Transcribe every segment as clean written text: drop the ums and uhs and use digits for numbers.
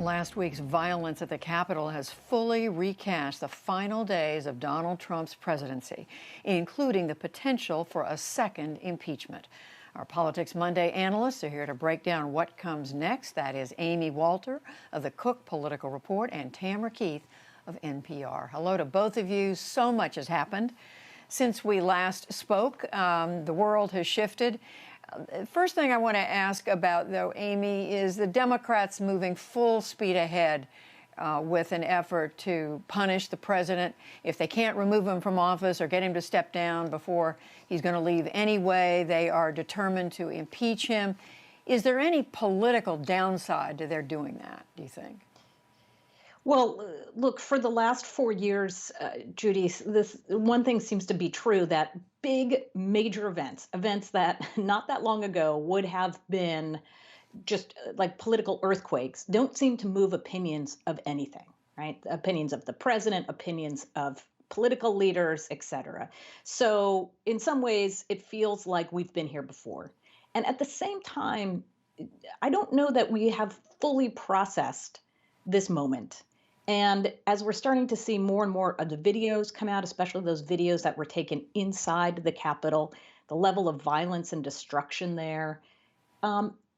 Last week's violence at the Capitol has fully recast the final days of Donald Trump's presidency, including the potential for a second impeachment. Our Politics Monday analysts are here to break down what comes next. That is Amy Walter of the Cook Political Report and Tamara Keith of NPR. Hello to both of you. So much has happened since we last spoke. The world has shifted. First thing I want to ask about, though, Amy, is the Democrats moving full speed ahead with an effort to punish the president. If they can't remove him from office or get him to step down before he's going to leave anyway, they are determined to impeach him. Is there any political downside to their doing that, do you think? Well, look, for the last 4 years, Judy, this one thing seems to be true, that big major events that not that long ago would have been just like political earthquakes, don't seem to move opinions of anything, right? Opinions of the president, opinions of political leaders, et cetera. So in some ways, it feels like we've been here before. And at the same time, I don't know that we have fully processed this moment. And as we're starting to see more and more of the videos come out, especially those videos that were taken inside the Capitol, the level of violence and destruction there,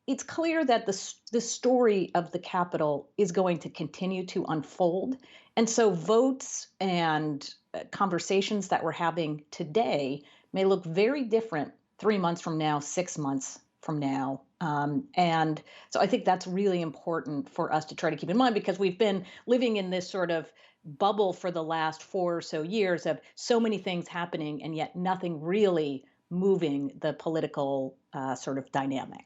it's clear that the story of the Capitol is going to continue to unfold. And so votes and conversations that we're having today may look very different 3 months from now, 6 months from now. And so I think that's really important for us to try to keep in mind, because we've been living in this sort of bubble for the last 4 or so years of so many things happening and yet nothing really moving the political sort of dynamic.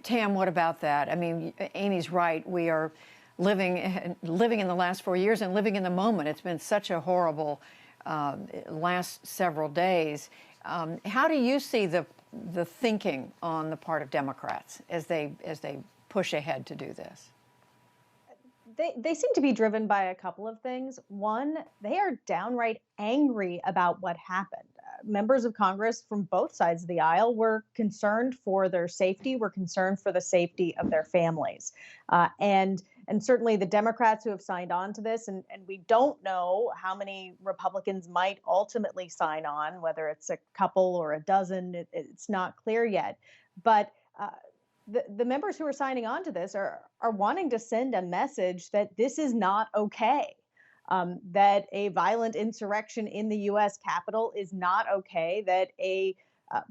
Tam, what about that? I mean, Amy's right. We are living in the last 4 years and living in the moment. It's been such a horrible last several days. How do you see the thinking on the part of Democrats as they push ahead to do this? They seem to be driven by a couple of things. One, they are downright angry about what happened. Members of Congress from both sides of the aisle were concerned for their safety, were concerned for the safety of their families. And certainly the Democrats who have signed on to this, and we don't know how many Republicans might ultimately sign on, whether it's a couple or a dozen, it's not clear yet. But the members who are signing on to this are wanting to send a message that this is not okay, that a violent insurrection in the U.S. Capitol is not okay, that a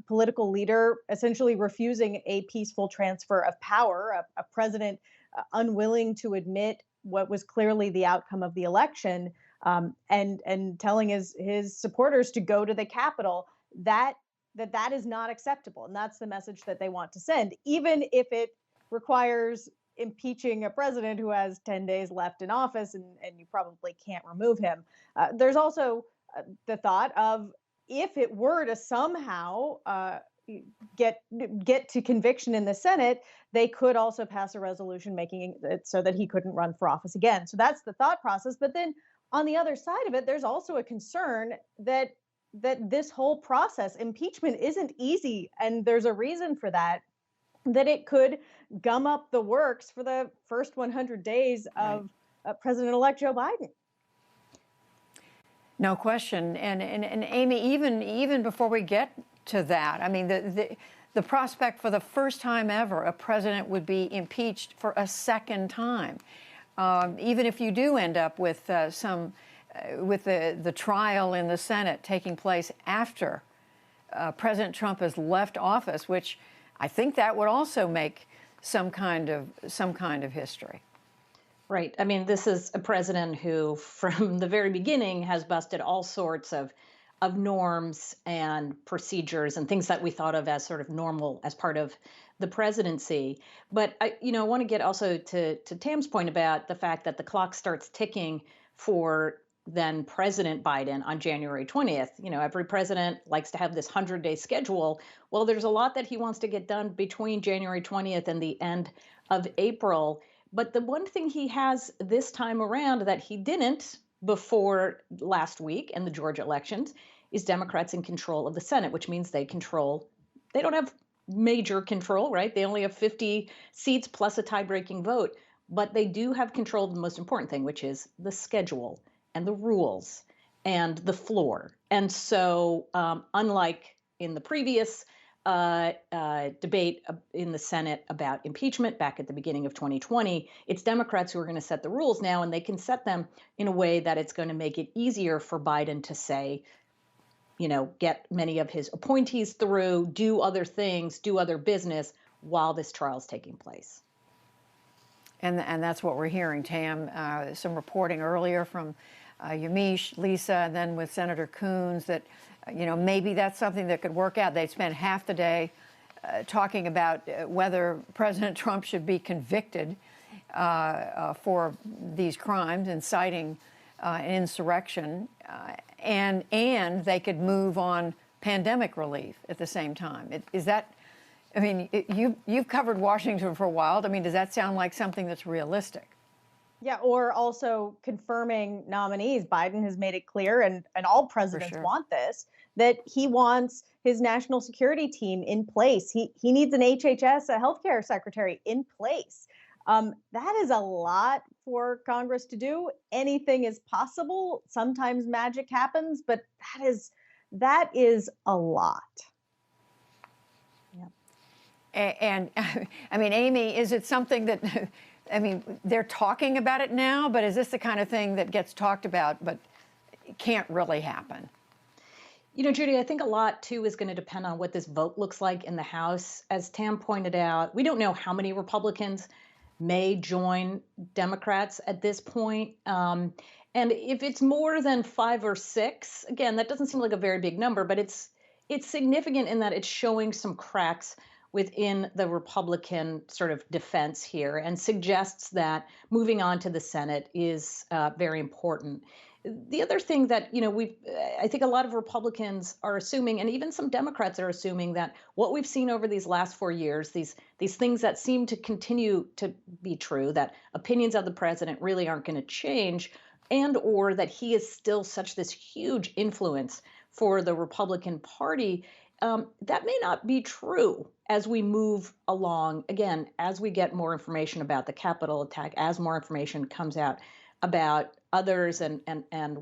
political leader essentially refusing a peaceful transfer of power, a president unwilling to admit what was clearly the outcome of the election, and telling his supporters to go to the Capitol, that is not acceptable. And that's the message that they want to send, even if it requires impeaching a president who has 10 days left in office and you probably can't remove him. There's also the thought of, if it were to somehow get to conviction in the Senate, they could also pass a resolution making it so that he couldn't run for office again. So that's the thought process. But then on the other side of it, there's also a concern that this whole process, impeachment, isn't easy. And there's a reason for that it could gum up the works for the first 100 days of President-elect Joe Biden. No question. And Amy, even before we get to that, I mean, the prospect for the first time ever a president would be impeached for a second time, even if you do end up with the trial in the Senate taking place after President Trump has left office, which I think that would also make some kind of history. Right. I mean, this is a president who, from the very beginning, has busted all sorts of norms and procedures and things that we thought of as sort of normal as part of the presidency. But I want to get also to Tam's point about the fact that the clock starts ticking for then President Biden on January 20th. Every president likes to have this 100-day schedule. Well, there's a lot that he wants to get done between January 20th and the end of April. But the one thing he has this time around that he didn't before last week and the Georgia elections is Democrats in control of the Senate, which means they don't have major control, right? They only have 50 seats plus a tie-breaking vote, but they do have control of the most important thing, which is the schedule and the rules and the floor. And so, unlike in the previous debate in the Senate about impeachment back at the beginning of 2020, it's Democrats who are going to set the rules now, and they can set them in a way that it's going to make it easier for Biden to say, get many of his appointees through, do other things, do other business while this trial is taking place. And that's what we're hearing, Tam. Some reporting earlier from Yamiche, Lisa, and then with Senator Coons that, maybe that's something that could work out. They spent half the day talking about whether President Trump should be convicted for these crimes, inciting an insurrection, and they could move on pandemic relief at the same time. Is that? I mean, you've covered Washington for a while. I mean, does that sound like something that's realistic? Yeah, or also confirming nominees. Biden has made it clear, and all presidents want this, that he wants his national security team in place. He needs an HHS, a healthcare secretary in place. That is a lot for Congress to do. Anything is possible. Sometimes magic happens, but that is a lot. Yeah. And I mean, Amy, is it something that, I mean, they're talking about it now, but is this the kind of thing that gets talked about but can't really happen? Judy, I think a lot, too, is going to depend on what this vote looks like in the House. As Tam pointed out, we don't know how many Republicans may join Democrats at this point. And if it's more than 5 or 6, again, that doesn't seem like a very big number, but it's significant in that it's showing some cracks within the Republican sort of defense here and suggests that moving on to the Senate is very important. The other thing that, I think a lot of Republicans are assuming, and even some Democrats are assuming, that what we've seen over these last 4 years, these things that seem to continue to be true, that opinions of the president really aren't going to change, and or that he is still such this huge influence for the Republican Party, that may not be true as we move along. Again, as we get more information about the Capitol attack, as more information comes out about others and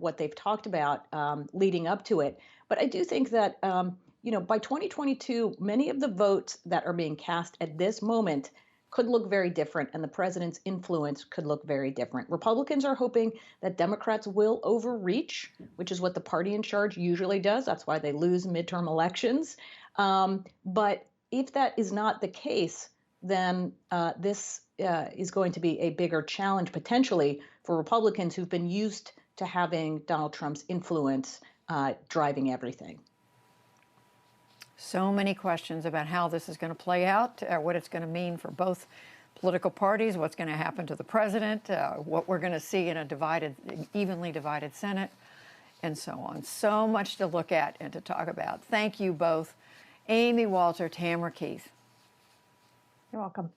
what they've talked about leading up to it. But I do think that, by 2022, many of the votes that are being cast at this moment could look very different, and the president's influence could look very different. Republicans are hoping that Democrats will overreach, which is what the party in charge usually does. That's why they lose midterm elections. But if that is not the case, then this is going to be a bigger challenge potentially for Republicans who've been used to having Donald Trump's influence driving everything. So many questions about how this is going to play out, what it's going to mean for both political parties, what's going to happen to the president, what we're going to see in a evenly divided Senate, and so on. So much to look at and to talk about. Thank you both, Amy Walter, Tamara Keith. You're welcome.